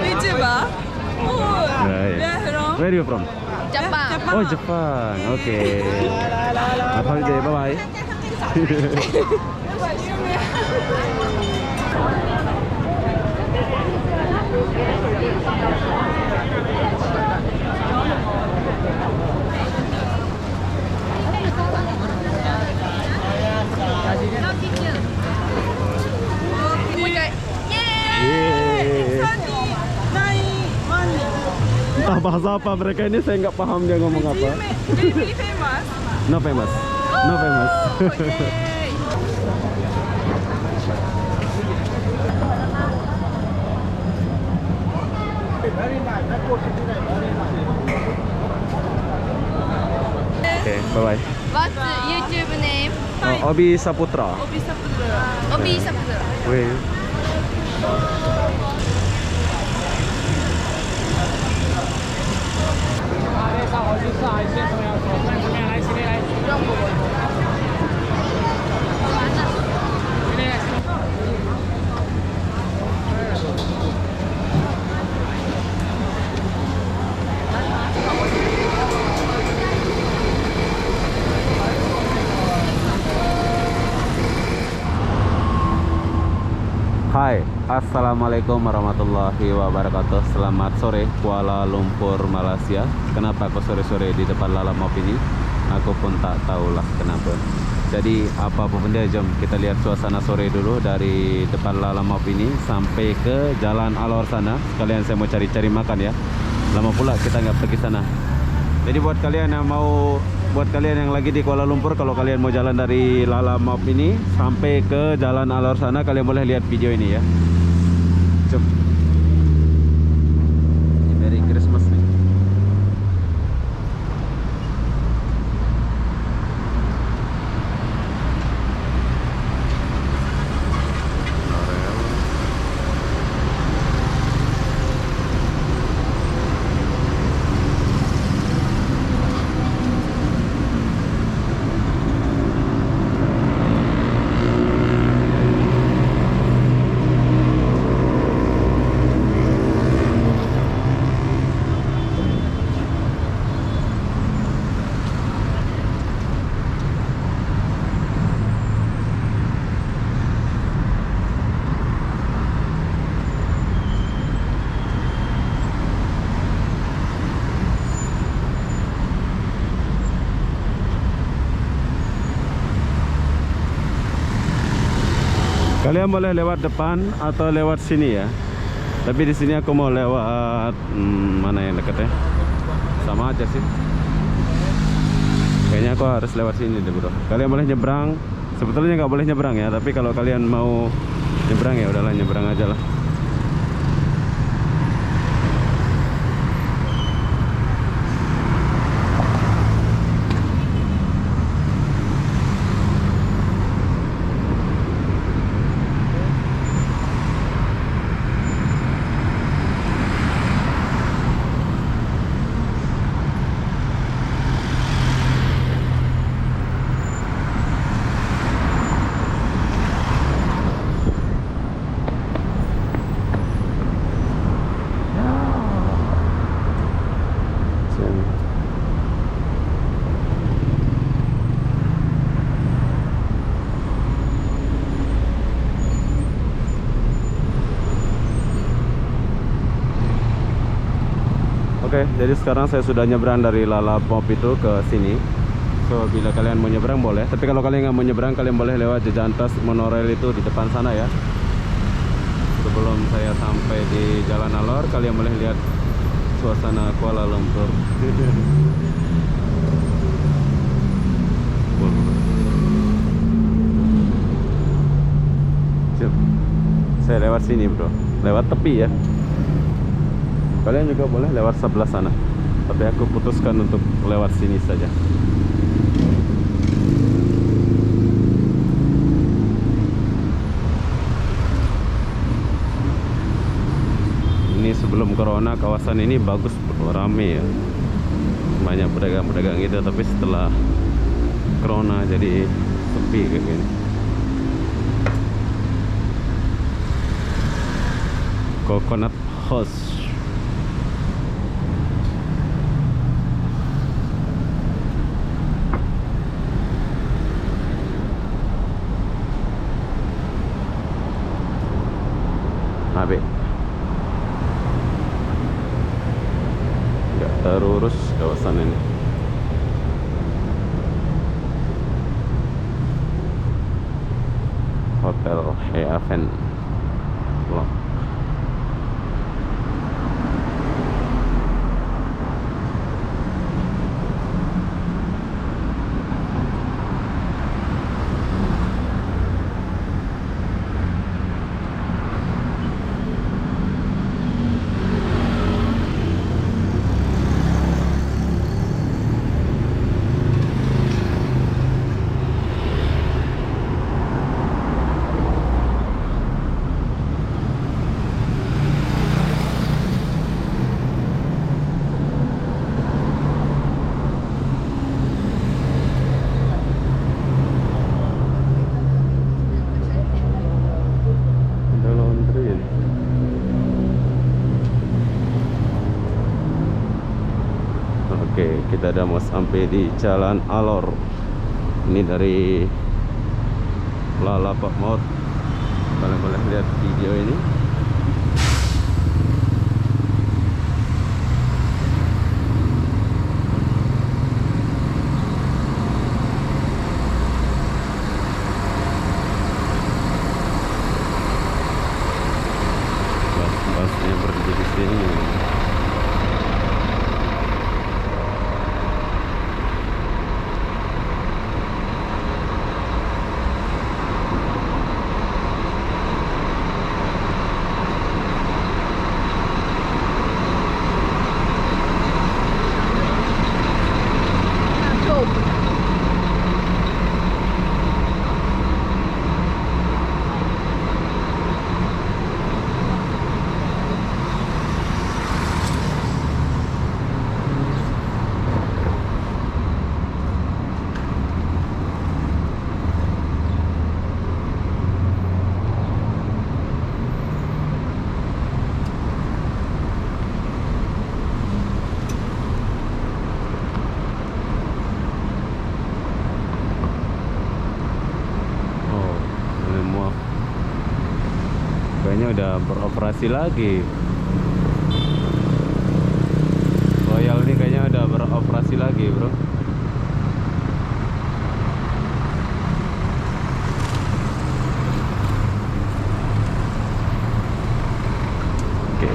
VTuber? Oh, Right. yeah, from Where are you from? Japan. Oh, Japan. Okay. Have a holiday. Bye bye. Yeay. Entah bahasa apa mereka ini, saya nggak paham dia ngomong apa. Really famous. No famous. No famous. Yay. Okay, bye bye. What's YouTube name? Oh, Obi Saputra. Obi Saputra. Obi Saputra. Wait. Hai, assalamualaikum warahmatullahi wabarakatuh. Selamat sore Kuala Lumpur, Malaysia. Kenapa kok sore-sore di depan Lalamove ini? Aku pun tak tahulah kenapa. Jadi apapun dia, jom kita lihat suasana sore dulu dari depan Lalamove ini sampai ke Jalan Alor sana. Sekalian saya mau cari-cari makan ya. Lama pula kita nggak pergi sana. Jadi buat kalian yang lagi di Kuala Lumpur, kalau kalian mau jalan dari Lalamove ini sampai ke Jalan Alor sana, kalian boleh lihat video ini ya. Jom. Merry Christmas nih. Kalian boleh lewat depan atau lewat sini ya. Tapi di sini aku mau lewat mana yang dekat ya? Sama aja sih. Kayaknya aku harus lewat sini deh bro. Kalian boleh nyebrang. Sebetulnya nggak boleh nyebrang ya. Tapi kalau kalian mau nyebrang ya udahlah, nyebrang aja lah. Oke, jadi sekarang saya sudah nyebrang dari Lalamove itu ke sini. So, bila kalian mau nyebrang boleh. Tapi kalau kalian nggak mau nyebrang, kalian boleh lewat Jejantas monorail itu di depan sana ya. Sebelum saya sampai di Jalan Alor, kalian boleh lihat suasana Kuala Lumpur. Saya lewat sini bro, lewat tepi ya. Kalian juga boleh lewat sebelah sana, tapi aku putuskan untuk lewat sini saja. Ini sebelum corona kawasan ini bagus, rame ya, banyak pedagang-pedagang gitu. Tapi setelah corona jadi sepi kayak gini. Coconut House. Habis nggak terurus kawasan ini. Hotel Heaven Lock. Ada laundry. Oke, kita udah mau sampai di Jalan Alor. Ini dari Lalapak Maut. Kalian boleh lihat video ini. Bas-basnya berhenti di sini. Oh, ini muak. Kayaknya udah beroperasi lagi. Royal ini kayaknya udah beroperasi lagi, bro. Oke.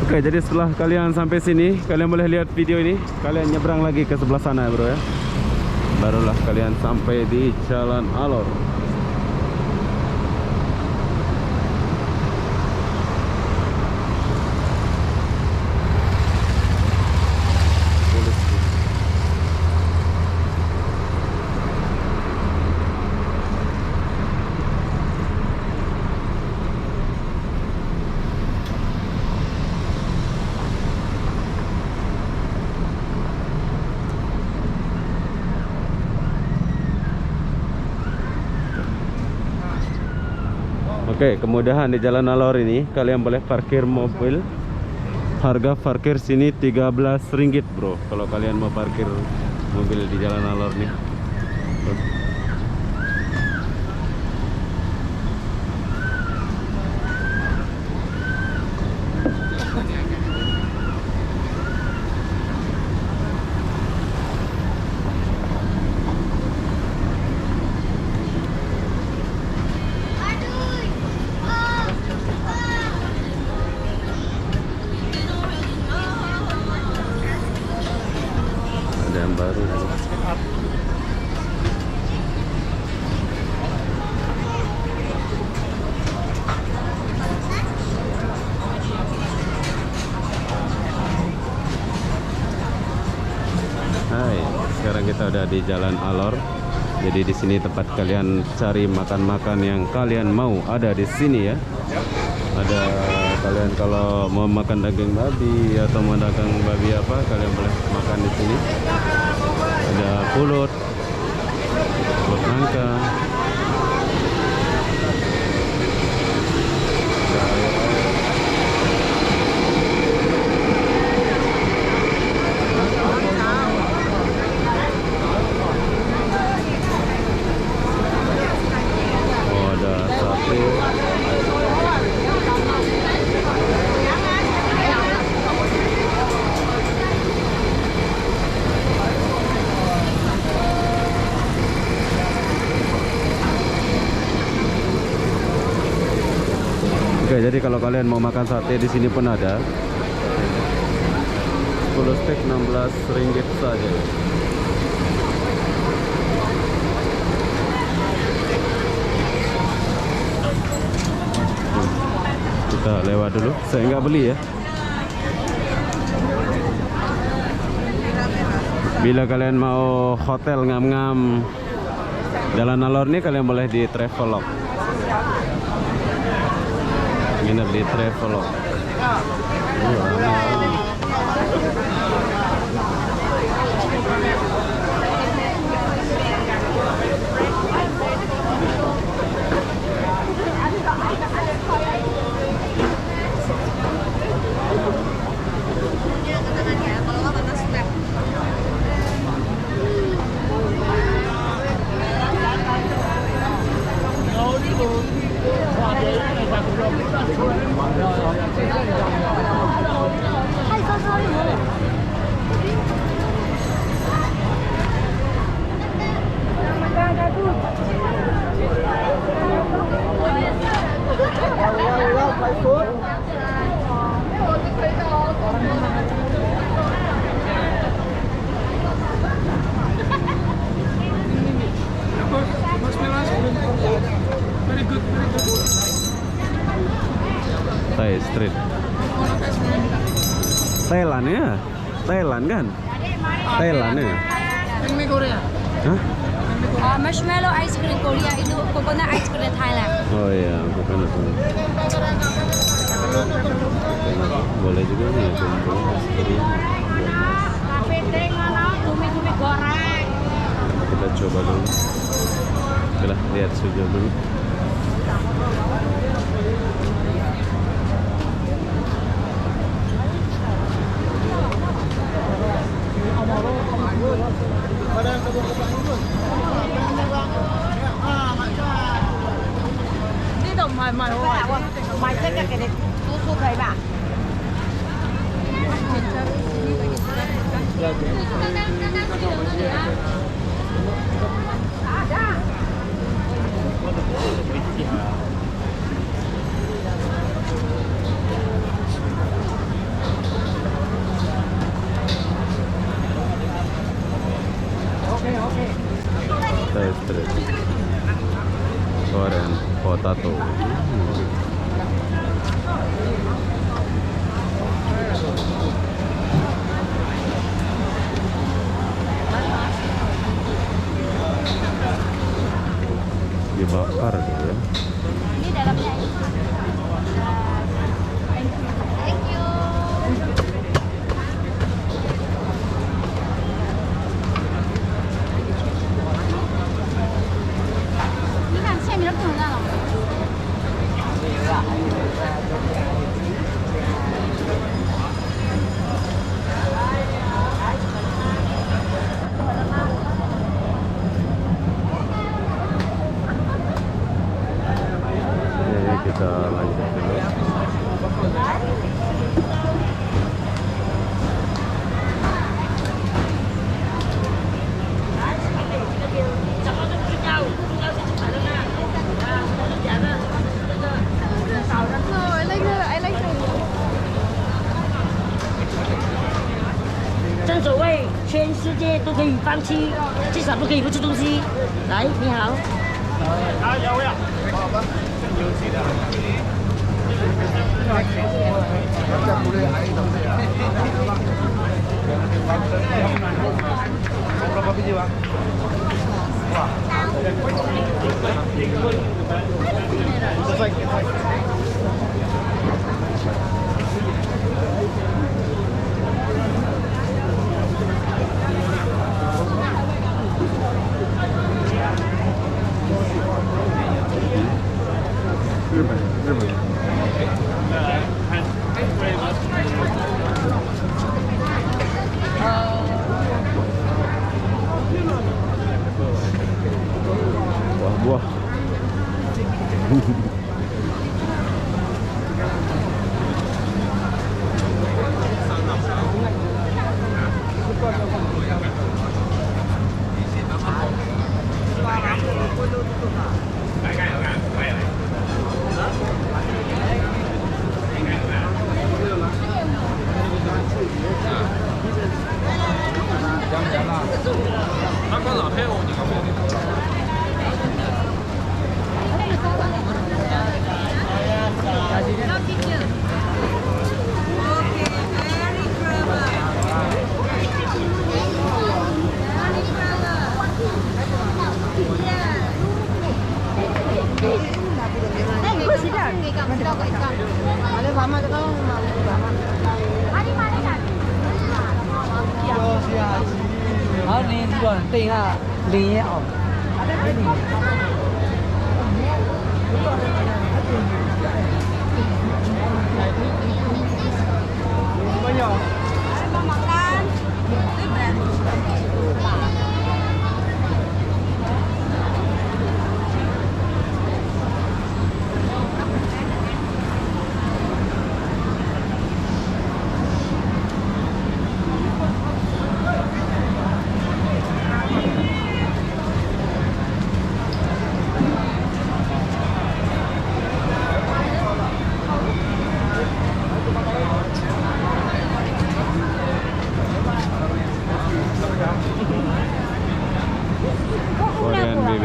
Oke, jadi setelah kalian sampai sini, kalian boleh lihat video ini. Kalian nyebrang lagi ke sebelah sana, bro ya. Barulah kalian sampai di Jalan Alor. Oke, kemudahan di Jalan Alor ini, kalian boleh parkir mobil. Harga parkir sini 13 ringgit, bro. Kalau kalian mau parkir mobil di Jalan Alor nih. Ada yang baru. Hai, sekarang kita udah di Jalan Alor. Jadi di sini tempat kalian cari makan-makan yang kalian mau ada di sini ya. Ada kalian kalau mau makan daging babi atau mau daging babi apa, kalian boleh makan di sini. Ada pulut, rumput nangka. Oh, ada sate. Oke, jadi kalau kalian mau makan sate di sini pun ada. 10 stek 16 ringgit saja. Kita lewat dulu. Saya nggak beli ya. Bila kalian mau hotel ngam-ngam Jalan Alor ini, kalian boleh di Travelog. Nginep di Travelog. Thai Street. Thailand ya? Thailand kan? Thailand ya? Mie Korea. Hah? Marshmallow ice cream Korea itu coconut ice cream Thailand. Oh iya, bukan itu. Boleh juga nih, kumpul es krim. Cumi-cumi goreng. Kita coba dulu. Oke lah, lihat sujo dulu. Thai Street. Korean potato. Dibakar gitu ya. Ini dalamnya ini. Thank you. Ini kan saya minum tuh enggak loh. Kita lanjut dulu. I like it. 正所谓，全世界都可以放弃，至少不可以不吃东西。来，你好。Berapa biji, Bang? Wah. Selesai. Wah.好，你这个等一下零元哦。Korean baby.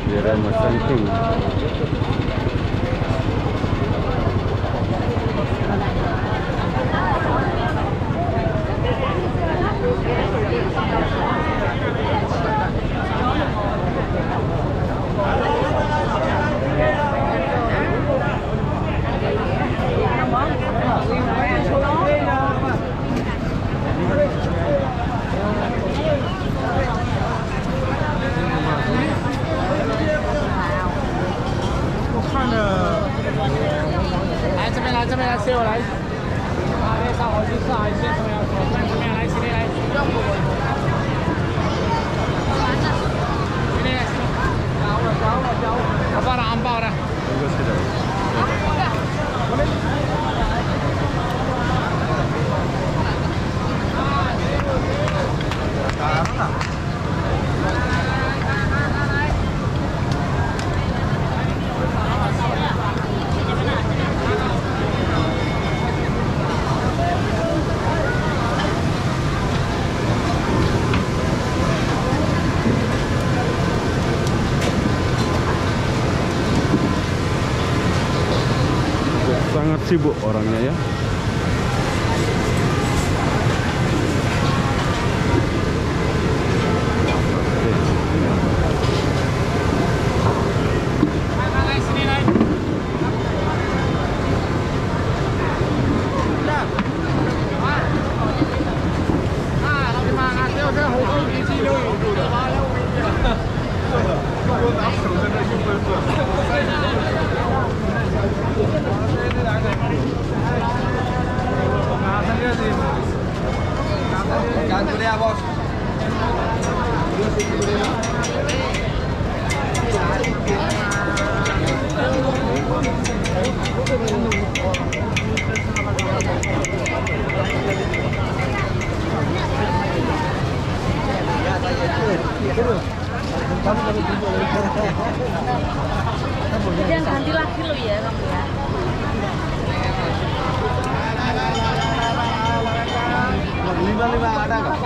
Dia macam tu. Sangat sibuk orangnya ya. Yang ganti lagi lo ya kamu ya. Lima ada nggak?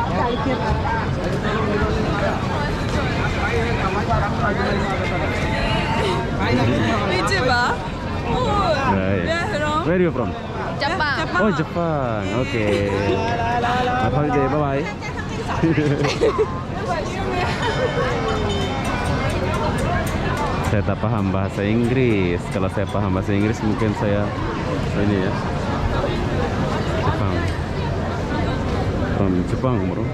YouTuber? Oh, Right. where from? Where are you from? Jepang. Oh, Jepang. Okay. Have a holiday. Bye-bye. Saya tak paham bahasa Inggris. Kalau saya paham bahasa Inggris mungkin saya ini ya. Jepang. From Jepang, bro.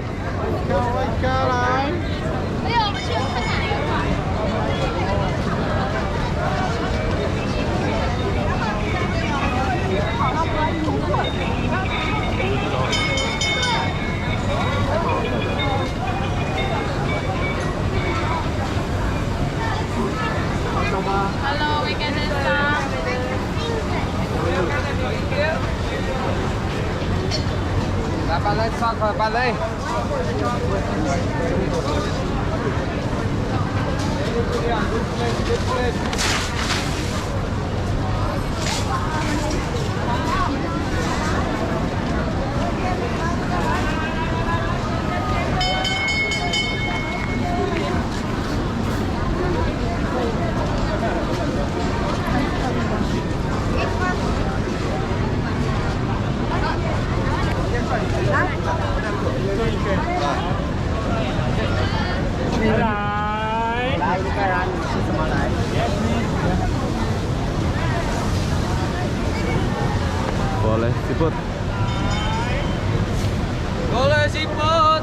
Hello, we can start. Bạn lên soạn rồi, bạn lên. Boleh siput. Boleh siput.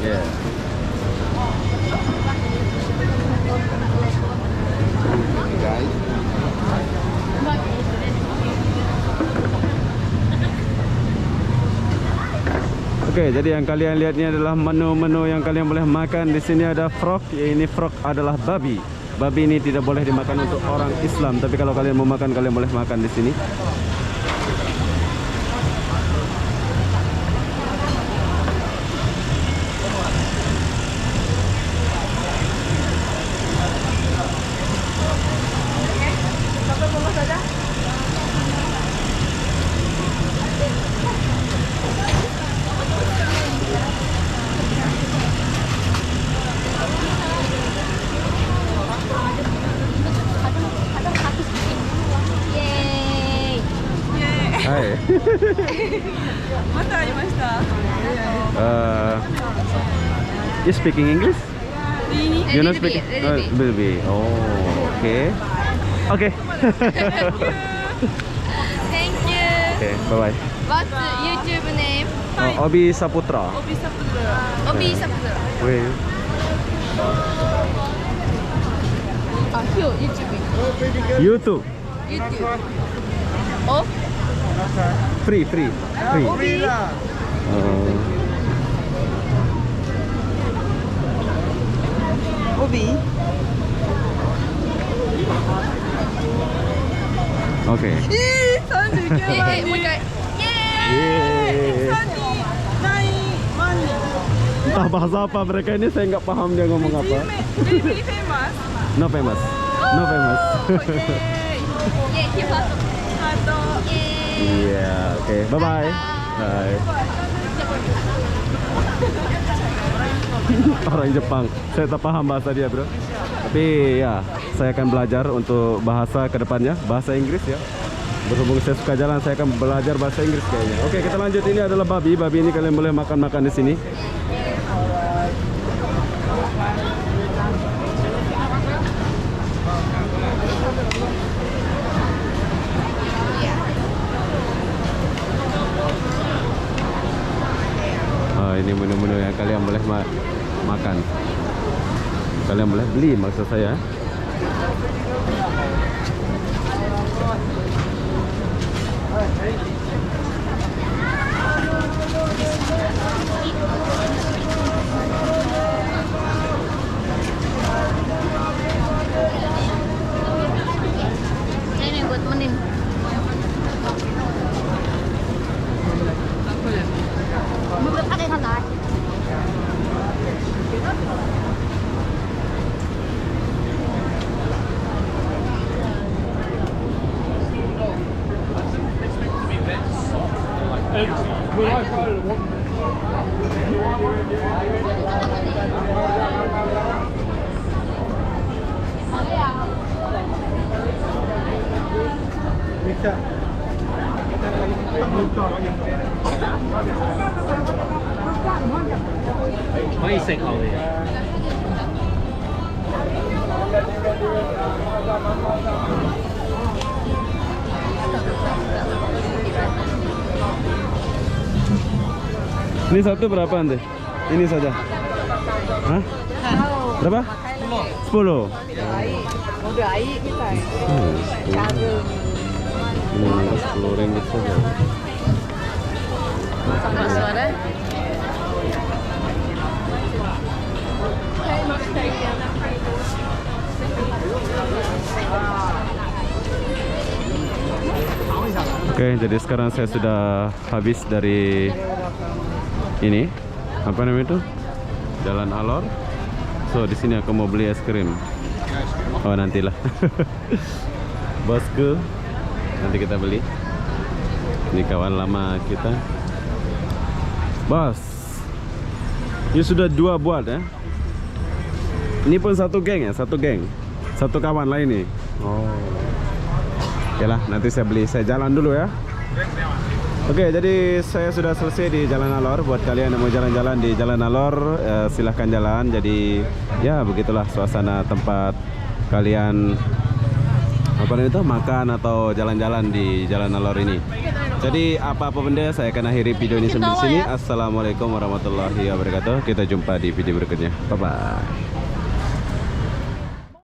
Yeah. Oke, jadi yang kalian lihat ini adalah menu-menu yang kalian boleh makan. Di sini ada frog, ya ini frog adalah babi. Babi ini tidak boleh dimakan untuk orang Islam, tapi kalau kalian mau makan, kalian boleh makan di sini. Yeay. Hai. また会いました。 You speaking English? A You little not speaking? bit, little bit. Little bit. Oh, okay. Okay. Thank you. Okay, bye-bye. What's YouTube name? Obi Saputra. オビサプドラ。 Obi Saputra. Where? Ah, here, YouTube. YouTube. YouTube. Oh, Free. Free. Obi? Okay. 39万人。もう一回。 Yeay. 39万人。 Entah bahasa apa mereka ini, saya nggak paham dia ngomong apa. Very famous. No famous. No famous. Yeay, keep up. ハート。 Yeay. Iya, oke. Bye-bye. Bye. Orang Jepang. Saya tak paham bahasa dia, bro. Tapi ya, saya akan belajar untuk bahasa kedepannya, bahasa Inggris ya. Berhubung saya suka jalan, saya akan belajar bahasa Inggris kayaknya. Oke, kita lanjut. Ini adalah babi. Babi ini kalian boleh makan-makan di sini. Ini menu-menu yang kalian boleh makan. Kalian boleh beli, maksud saya. Ini buat temenin. Mực ăn đây thật lại. 可以食後嘅。Ini satu berapa ante? Ini saja. Hah? Berapa? 10. Udah air kita. 10 ringgit saja. Sama suara. Oke, jadi sekarang saya sudah habis dari ini, apa namanya itu? Jalan Alor. So, di sini aku mau beli es krim. Oh, nantilah. Bosku, nanti kita beli. Ini kawan lama kita. Bos, ini sudah 2 buat ya. Ini pun satu geng ya, satu geng. Satu kawan lain nih. Oh. Oke lah, nanti saya beli. Saya jalan dulu ya. Oke, jadi saya sudah selesai di Jalan Alor. Buat kalian yang mau jalan-jalan di Jalan Alor, silahkan jalan. Jadi ya begitulah suasana tempat kalian apa namanya itu makan atau jalan-jalan di Jalan Alor ini. Jadi apa-apa benda saya akan akhiri video ini sampai di sini. Assalamualaikum warahmatullahi wabarakatuh. Kita jumpa di video berikutnya. Bye bye.